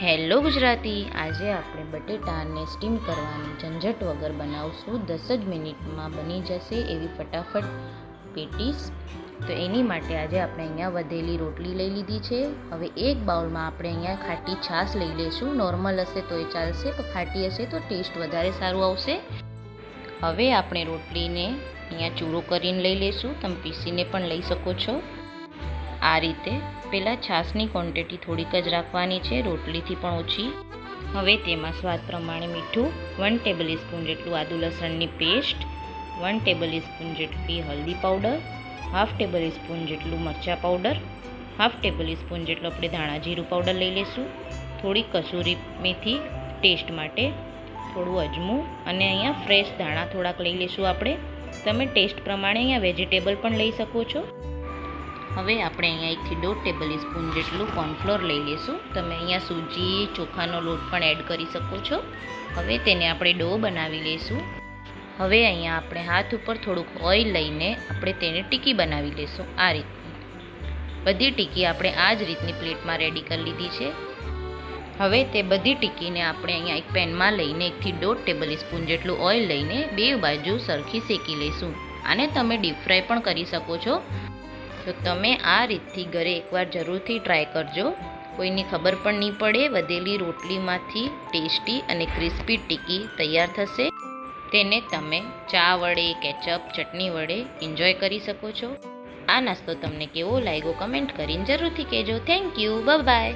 Hello Gujarati, આજે આપણે બટેટાને steam કરવાની ઝંઝટ વગર બનાવશું. 10 જ મિનિટમાં બની જશે એવી ફટાફટ પેટીસ. તો એની માટે આજે આપણે અહીંયા વધેલી રોટલી લઈ લીધી છે. હવે એક બાઉલમાં આપણે અહીંયા ખાટી છાશ લઈ લઈશું. નોર્મલ હશે તો એ ચાલશે, પણ ખાટી હશે તો ટેસ્ટ વધારે સારું આવશે. હવે આપણે રોટલીને અહીંયા ચૂરો કરીને લઈ લઈશું. તમે પીસીને પણ લઈ શકો છો. આ રીતે પહેલાં છાશની ક્વોન્ટિટી થોડીક જ રાખવાની છે, રોટલીથી પણ ઓછી. હવે તેમાં સ્વાદ પ્રમાણે મીઠું, 1 ટેબલ સ્પૂન જેટલું આદુ લસણની પેસ્ટ, 1 ટેબલ સ્પૂન જેટલી હલ્દી પાવડર, 1/2 ટેબલ સ્પૂન જેટલું મરચાં પાવડર, 1/2 ટેબલ સ્પૂન જેટલું આપણે ધાણા જીરું પાવડર લઈ લઈશું. થોડી કસૂરી મેથી ટેસ્ટ માટે, થોડું અજમું અને અહીંયા ફ્રેશ ધાણા થોડાક લઈ લઈશું આપણે. તમે ટેસ્ટ પ્રમાણે અહીંયા વેજીટેબલ પણ લઈ શકો છો. હવે આપણે અહીંયા 1 થી 1.5 ટેબલ સ્પૂન જેટલું કોર્નફ્લોર લઈ લઈશું. તમે અહીંયા સૂજી ચોખાનો લોટ પણ એડ કરી શકો છો. હવે તેને આપણે ડો બનાવી લઈશું. હવે અહીંયા આપણે હાથ ઉપર થોડુંક ઓઇલ લઈને આપણે તેને ટીકી બનાવી લઈશું. આ રીતની બધી ટીકી આપણે આ જ રીતની પ્લેટમાં રેડી કરી લીધી છે. હવે તે બધી ટીકીને આપણે અહીંયા એક પેનમાં લઈને 1 થી 1.5 ટેબલ સ્પૂન જેટલું ઓઇલ લઈને બે બાજુ સરખી શેકી લઈશું. આને તમે ડીપ ફ્રાય પણ કરી શકો છો. તો તમે આ રીતથી ઘરે એકવાર જરૂરથી ટ્રાય કરજો. કોઈની ખબર પણ નહીં પડે. વધેલી રોટલીમાંથી ટેસ્ટી અને ક્રિસ્પી ટીકી તૈયાર થશે. તેને તમે ચા વડે, કેચઅપ, ચટણી વડે એન્જોય કરી શકો છો. આ નાસ્તો તમને કેવો લાગ્યો કમેન્ટ કરીને જરૂરથી કહેજો. Thank you, bye bye.